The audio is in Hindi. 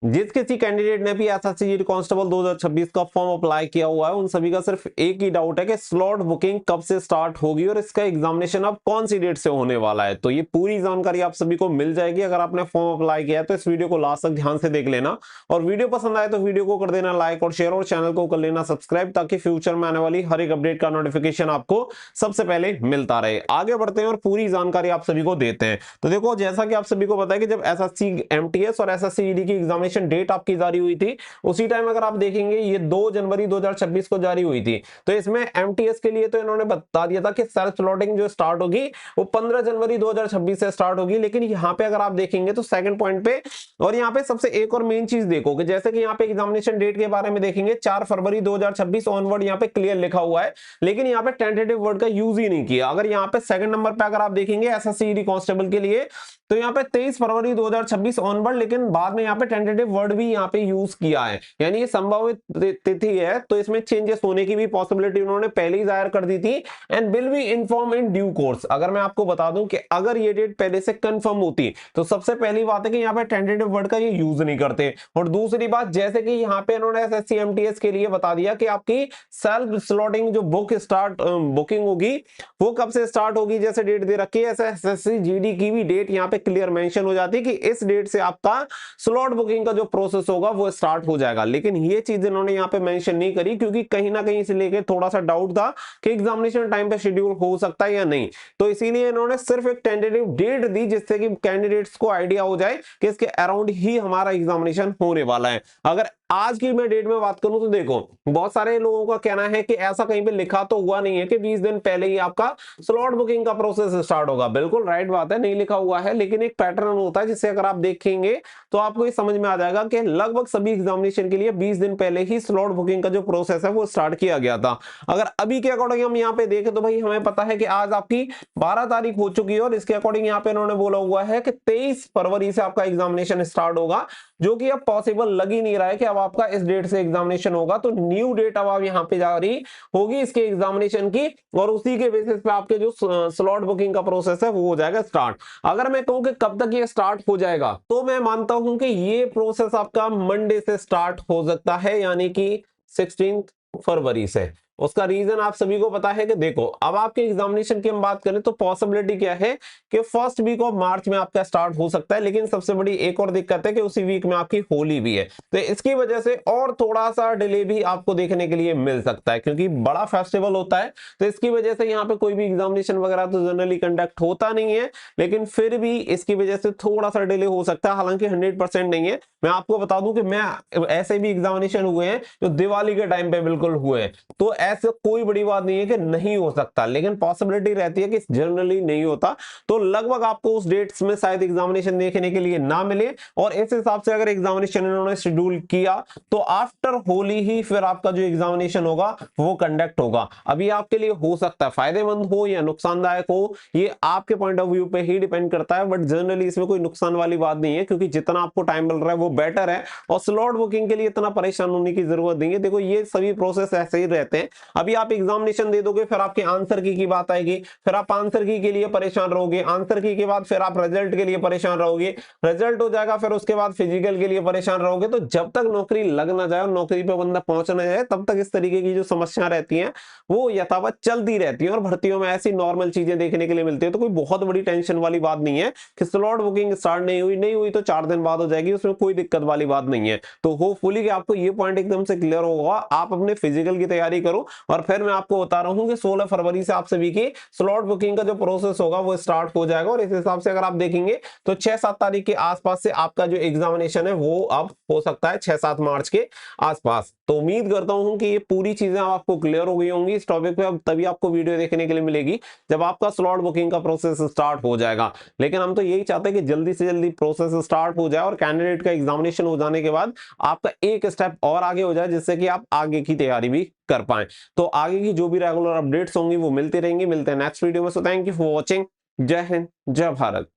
जिस किसी कैंडिडेट ने भी एसएससी जीडी कांस्टेबल 2026 का फॉर्म अप्लाई किया हुआ है, उन सभी का सिर्फ एक ही डाउट है कि स्लॉट बुकिंग कब से स्टार्ट होगी और इसका एग्जामिनेशन अब कौन सी डेट से होने वाला है। तो ये पूरी जानकारी आप सभी को मिल जाएगी। अगर आपने फॉर्म अप्लाई किया है तो इस वीडियो को लास्ट तक ध्यान से देख लेना, और वीडियो पसंद आए तो वीडियो को कर देना लाइक और शेयर, और चैनल को कर लेना सब्सक्राइब, ताकि फ्यूचर में आने वाली हर एक अपडेट का नोटिफिकेशन आपको सबसे पहले मिलता रहे। आगे बढ़ते हैं और पूरी जानकारी आप सभी को देते हैं। तो देखो, जैसा कि आप सभी को पता है कि जब एसएससी एमटीएस और एसएससी जीडी की एग्जामिनेशन डेट आपकी जारी हुई थी, उसी टाइम अगर आप देखेंगे ये 2 जनवरी 2026 को जारी हुई थी। तो इसमें एमटीएस के लिए तो इन्होंने बता दिया था कि सेल्फ स्लॉटिंग जो स्टार्ट होगी वो 15 जनवरी 2026 से स्टार्ट होगी। लेकिन यहाँ पे अगर आप देखेंगे तो सेकंड पॉइंट पे, और यहाँ पे सबसे एक और मेन चीज देखो कि जैसे कि यहाँ पे एग्जामिनेशन डेट के बारे में देखेंगे 4 फरवरी 2026 ऑनवर्ड यहाँ पे क्लियर लिखा हुआ है, लेकिन यहाँ पे टेंटेटिव वर्ड का यूज ही नहीं किया। अगर यहाँ पे सेकंड नंबर पे अगर आप देखेंगे एसएससी जीडी कांस्टेबल के लिए, तो यहाँ पे 23 फरवरी 2026 ऑनवर्ड, लेकिन बाद में यहाँ पे टेंटेटिव वर्ड भी यहाँ पे यूज किया है, यानी ये संभावित तिथि है। तो इसमें चेंजेस होने की भी पॉसिबिलिटी उन्होंने पहले ही जाहिर कर दी थी, and will be inform in due course. अगर मैं आपको बता दूं कि अगर ये डेट पहले से कंफर्म होती तो सबसे पहली बात है कि यहाँ पे टेंटेटिव वर्ड का ये यूज नहीं करते। और दूसरी बात, जैसे कि यहाँ पे इन्होंने एसएससी एमटीएस के लिए बता दिया कि आपकी सेल्फ स्लॉटिंग जो बुकिंग होगी वो कब से स्टार्ट होगी, जैसे डेट दे रखी है, एसएससी जीडी की भी डेट यहाँ पे क्लियर मेंशन हो जाती है कि इस डेट से आपका स्लॉट बुकिंग का जो प्रोसेस होगा वो स्टार्ट हो जाएगा। लेकिन ये चीज इन्होंने यहाँ पे मेंशन नहीं करी, क्योंकि कहीं ना कहीं इसे लेके थोड़ा सा डाउट था कि एग्जामिनेशन टाइम पे शेड्यूल हो सकता है या नहीं। तो इसीलिए इन्होंने सिर्फ एक टेंटेटिव डेट दी, जिससे कि कैंडिडेट्स को आइडिया हो जाए कि इसके अराउंड ही हमारा एग्जामिनेशन होने वाला है। अगर आज की मैं डेट में बात करूं तो देखो, बहुत सारे लोगों का कहना है कि ऐसा कहीं पे लिखा तो हुआ नहीं है कि 20 दिन पहले ही आपका स्लॉट बुकिंग का प्रोसेस स्टार्ट होगा। बिल्कुल राइट बात है, नहीं लिखा हुआ है, लेकिन एक पैटर्न होता है जिससे अगर आप देखेंगे तो आपको ये समझ में आ जाएगा कि लगभग सभी एग्जामिनेशन के लिए 20 दिन पहले ही स्लॉट बुकिंग का जो प्रोसेस है वो स्टार्ट किया गया था। अगर अभी के अकॉर्डिंग हम यहाँ पे देखें तो भाई हमें पता है कि आज आपकी 12 तारीख हो चुकी है, और इसके अकॉर्डिंग यहाँ पे इन्होंने बोला हुआ है कि 23 फरवरी से आपका एग्जामिनेशन स्टार्ट होगा, जो कि अब पॉसिबल लग ही नहीं रहा है कि अब आपका इस डेट से एग्जामिनेशन होगा। तो न्यू डेट अब यहाँ पे जारी होगी इसके एग्जामिनेशन की, और उसी के बेसिस पे आपके जो स्लॉट बुकिंग का प्रोसेस है वो हो जाएगा स्टार्ट। अगर मैं कहूं कि कब तक ये स्टार्ट हो जाएगा, तो मैं मानता हूं कि ये प्रोसेस आपका मंडे से स्टार्ट हो सकता है, यानी कि 16 फरवरी से। उसका रीजन आप सभी को पता है कि देखो, अब आपके एग्जामिनेशन की हम बात करें तो पॉसिबिलिटी क्या है कि फर्स्ट वीक ऑफ मार्च में आपका स्टार्ट हो सकता है, लेकिन सबसे बड़ी एक और दिक्कत है कि उसी वीक में आपकी होली भी है। तो इसकी वजह से और थोड़ा सा डिले भी आपको देखने के लिए मिल सकता है, क्योंकि बड़ा फेस्टिवल होता है। तो इसकी वजह से यहाँ पे कोई भी एग्जामिनेशन वगैरह तो जनरली कंडक्ट होता नहीं है, लेकिन फिर भी इसकी वजह से थोड़ा सा डिले हो सकता है, हालांकि 100% नहीं है। मैं आपको बता दूं कि मैं ऐसे भी एग्जामिनेशन हुए हैं जो दिवाली के टाइम पे बिल्कुल हुए हैं, तो ऐसे कोई बड़ी बात नहीं है कि नहीं हो सकता, लेकिन पॉसिबिलिटी रहती है कि जनरली नहीं होता। तो लगभग आपको उस डेट्स में शायद एग्जामिनेशन देखने के लिए ना मिले, और इस हिसाब से अगर एग्जामिनेशन इन्होंने शेड्यूल किया तो आफ्टर होली ही फिर आपका जो एग्जामिनेशन होगा वो कंडक्ट होगा। अभी आपके लिए हो सकता है फायदेमंद हो या नुकसानदायक हो, ये आपके पॉइंट ऑफ व्यू पे ही डिपेंड करता है, बट जनरली इसमें कोई नुकसान वाली बात नहीं है, क्योंकि जितना आपको टाइम मिल रहा है वो बेटर है, और स्लॉट बुकिंग के लिए इतना परेशान होने की जरूरत नहीं है। देखो, ये सभी प्रोसेस ऐसे ही रहते हैं। अभी आप एग्जामिनेशन दे दोगे, फिर आपके आंसर की बात आएगी, फिर आप आंसर की के लिए परेशान रहोगे, आंसर की के बाद फिर आप रिजल्ट के लिए परेशान रहोगे, रिजल्ट हो जाएगा, फिर उसके बाद फिजिकल के लिए परेशान रहोगे। तो जब तक नौकरी लग ना जाए और नौकरी पे बंदा पहुंच ना जाए, तब तक इस तरीके की जो समस्या रहती हैं वो यथावत चलती रहती है, और भर्तियों में ऐसी नॉर्मल चीजें देखने के लिए मिलती है। तो कोई बहुत बड़ी टेंशन वाली बात नहीं है कि स्लॉट बुकिंग स्टार्ट नहीं हुई तो 4 दिन बाद हो जाएगी, उसमें कोई दिक्कत वाली बात नहीं है। तो होपफुली कि आपको ये पॉइंट एकदम से क्लियर होगा। आप अपने फिजिकल की तैयारी करो, और फिर मैं आपको बता रहा हूं कि 16 फरवरी से आप सभी की स्लॉट बुकिंग का जो प्रोसेस होगा वो स्टार्ट हो जाएगा, और इस हिसाब से अगर आप देखेंगे तो 6-7 तारीख के आसपास से आपका जो एग्जामिनेशन है वो अब हो सकता है 6-7 मार्च के आसपास। तो उम्मीद करता हूं कि ये पूरी चीजें आपको क्लियर हो गई होंगी इस टॉपिक पे। अब तभी आपको वीडियो देखने के लिए मिलेगी जब आपका स्लॉट बुकिंग का प्रोसेस स्टार्ट हो जाएगा। लेकिन हम तो यही चाहते हैं कि जल्दी से जल्दी प्रोसेस स्टार्ट हो जाए, और कैंडिडेट का एग्जामिनेशन हो जाने के बाद आपका एक स्टेप और आगे हो जाए, जिससे कि आप आगे की तैयारी भी कर पाए। तो आगे की जो भी रेगुलर अपडेट्स होंगी वो मिलती रहेंगी। मिलते हैं नेक्स्ट वीडियो में। So thank you for watching. जय हिंद, जय भारत।